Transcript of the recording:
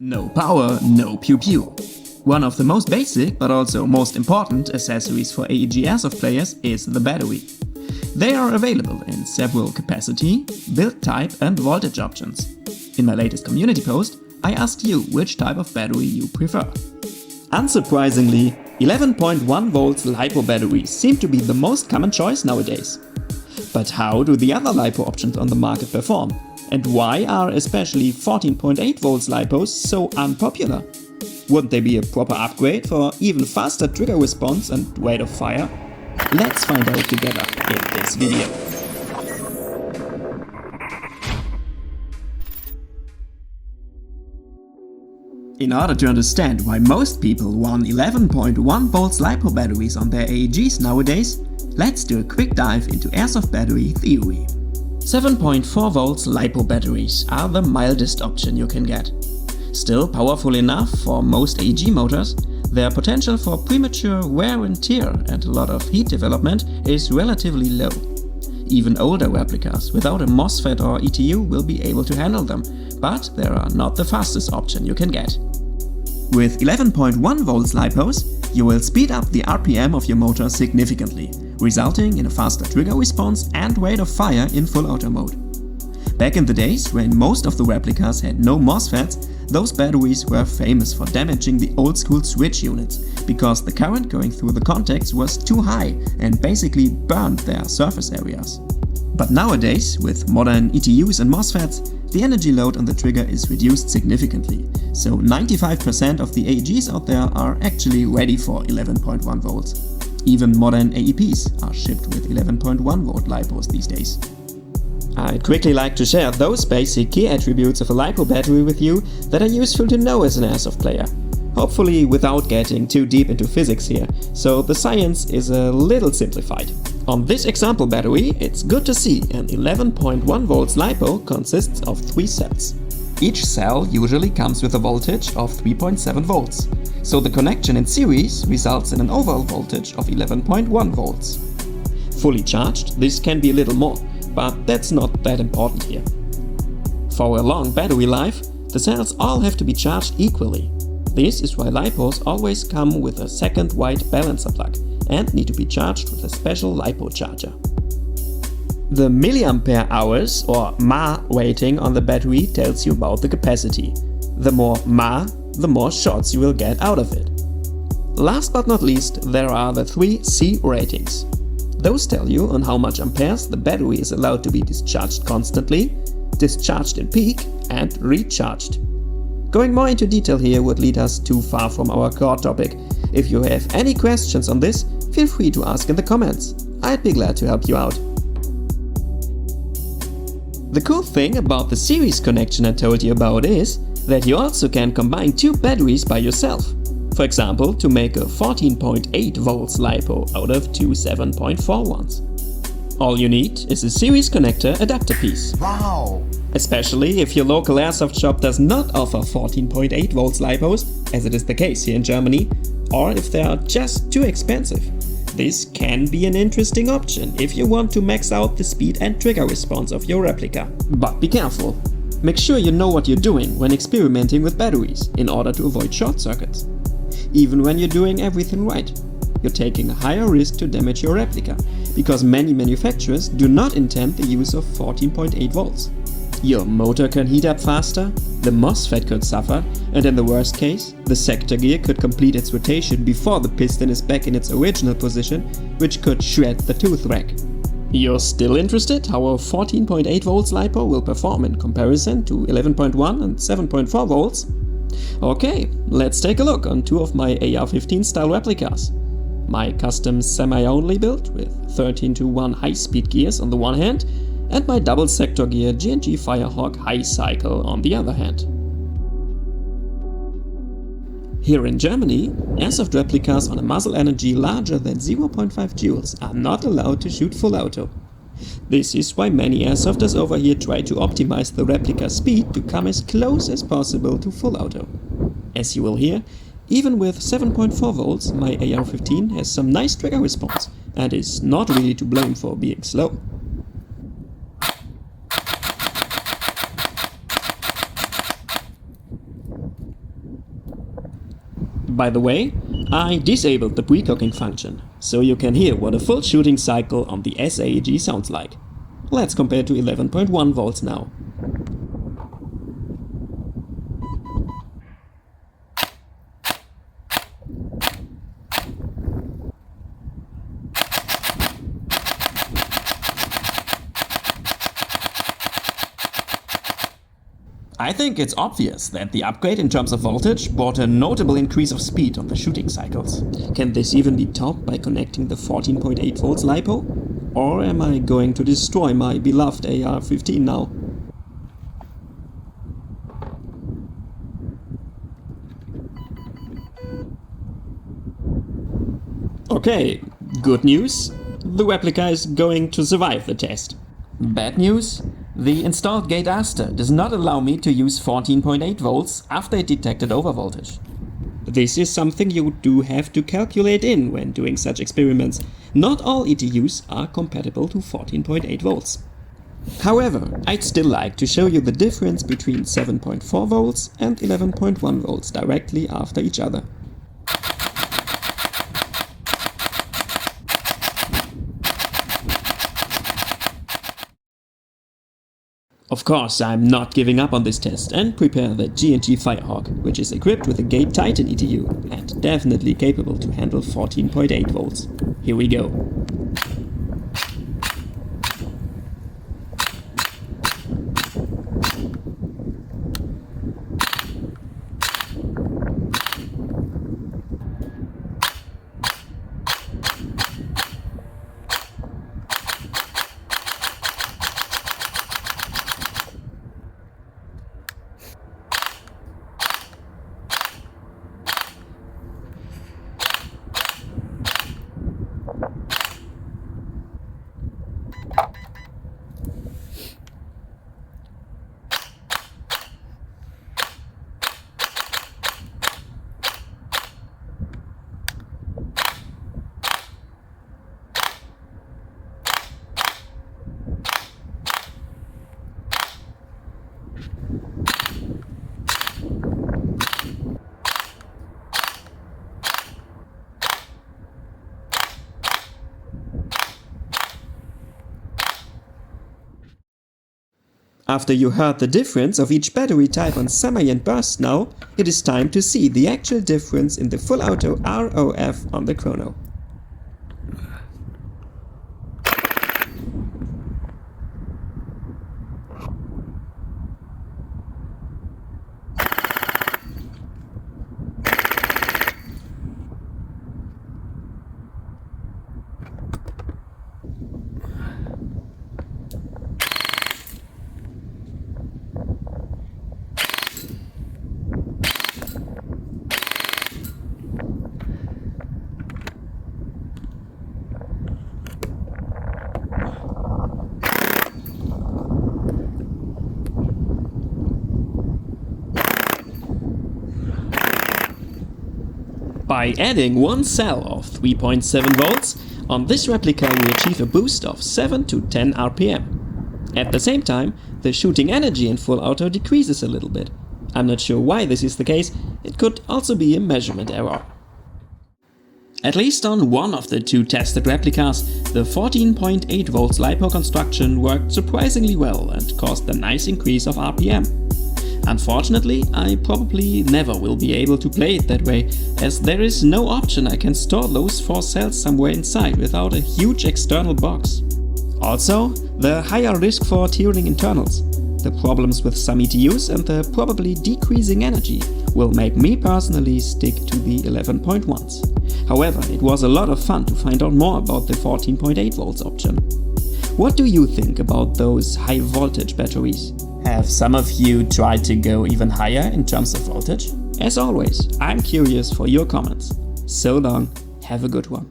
No power, no pew-pew. One of the most basic but also most important accessories for AEG Airsoft players is the battery. They are available in several capacity, build type and voltage options. In my latest community post, I asked you which type of battery you prefer. Unsurprisingly, 11.1 volts LiPo batteries seem to be the most common choice nowadays. But how do the other LiPo options on the market perform? And why are especially 14.8 volts LiPos so unpopular? Wouldn't they be a proper upgrade for even faster trigger response and rate of fire? Let's find out together in this video. In order to understand why most people want 11.1 volts LiPo batteries on their AEGs nowadays, let's do a quick dive into airsoft battery theory. 7.4 volts LiPo batteries are the mildest option you can get. Still powerful enough for most AEG motors, their potential for premature wear and tear and a lot of heat development is relatively low. Even older replicas without a MOSFET or ETU will be able to handle them, but they are not the fastest option you can get. With 11.1 volts LiPos, you will speed up the RPM of your motor significantly, resulting in a faster trigger response and rate of fire in full auto mode. Back in the days when most of the replicas had no MOSFETs, those batteries were famous for damaging the old school switch units, because the current going through the contacts was too high and basically burned their surface areas. But nowadays, with modern ETUs and MOSFETs, the energy load on the trigger is reduced significantly, so 95% of the AEGs out there are actually ready for 11.1 volts. Even modern AEPs are shipped with 11.1 volt LiPos these days. I'd quickly like to share those basic key attributes of a LiPo battery with you that are useful to know as an airsoft player. Hopefully without getting too deep into physics here, so the science is a little simplified. On this example battery, it's good to see an 11.1 volts LiPo consists of 3 cells. Each cell usually comes with a voltage of 3.7 volts, so the connection in series results in an overall voltage of 11.1 volts. Fully charged, this can be a little more, but that's not that important here. For a long battery life, the cells all have to be charged equally. This is why LiPos always come with a second white balancer plug and need to be charged with a special LiPo charger. The milliampere hours or mAh rating on the battery tells you about the capacity. The more mAh, the more shots you will get out of it. Last but not least, there are the 3 C ratings. Those tell you on how much amperes the battery is allowed to be discharged constantly, discharged in peak and recharged. Going more into detail here would lead us too far from our core topic. If you have any questions on this, feel free to ask in the comments. I'd be glad to help you out. The cool thing about the series connection I told you about is that you also can combine 2 batteries by yourself. For example, to make a 14.8 volts LiPo out of 2 7.4 ones. All you need is a series connector adapter piece. Wow! Especially if your local airsoft shop does not offer 14.8 volts LiPos, as it is the case here in Germany, or if they are just too expensive. This can be an interesting option if you want to max out the speed and trigger response of your replica. But be careful. Make sure you know what you're doing when experimenting with batteries in order to avoid short circuits. Even when you're doing everything right, you're taking a higher risk to damage your replica, because many manufacturers do not intend the use of 14.8 volts. Your motor can heat up faster, the MOSFET could suffer, and in the worst case, the sector gear could complete its rotation before the piston is back in its original position, which could shred the tooth rack. You're still interested how a 14.8 volts LiPo will perform in comparison to 11.1 and 7.4 volts? Okay, let's take a look on 2 of my AR-15 style replicas. My custom semi-only build with 13:1 high-speed gears on the one hand, and my double sector gear G&G Firehawk high cycle on the other hand. Here in Germany, airsoft replicas on a muzzle energy larger than 0.5 joules are not allowed to shoot full auto. This is why many airsofters over here try to optimize the replica speed to come as close as possible to full auto. As you will hear, even with 7.4 volts, my AR-15 has some nice trigger response and is not really to blame for being slow. By the way, I disabled the precooking function, so you can hear what a full shooting cycle on the S-AEG sounds like. Let's compare to 11.1 volts now. I think it's obvious that the upgrade in terms of voltage brought a notable increase of speed on the shooting cycles. Can this even be topped by connecting the 14.8 volts LiPo? Or am I going to destroy my beloved AR-15 now? Okay, good news. The replica is going to survive the test. Bad news? The installed gate Aster does not allow me to use 14.8 volts after it detected overvoltage. This is something you do have to calculate in when doing such experiments. Not all ETUs are compatible to 14.8 volts. However, I'd still like to show you the difference between 7.4 volts and 11.1 volts directly after each other. Of course, I'm not giving up on this test and prepare the G&G Firehawk, which is equipped with a Gate Titan ETU and definitely capable to handle 14.8 volts. Here we go. After you heard the difference of each battery type on semi and burst now, it is time to see the actual difference in the full auto ROF on the chrono. By adding one cell of 3.7 volts, on this replica we achieve a boost of 7 to 10 RPM. At the same time, the shooting energy in full auto decreases a little bit. I'm not sure why this is the case, it could also be a measurement error. At least on one of the two tested replicas, the 14.8 volts LiPo construction worked surprisingly well and caused a nice increase of RPM. Unfortunately, I probably never will be able to play it that way, as there is no option I can store those 4 cells somewhere inside without a huge external box. Also, the higher risk for tearing internals, the problems with some ETUs and the probably decreasing energy will make me personally stick to the 11.1s. However, it was a lot of fun to find out more about the 14.8 volts option. What do you think about those high voltage batteries? Have some of you tried to go even higher in terms of voltage? As always, I'm curious for your comments. So long, have a good one.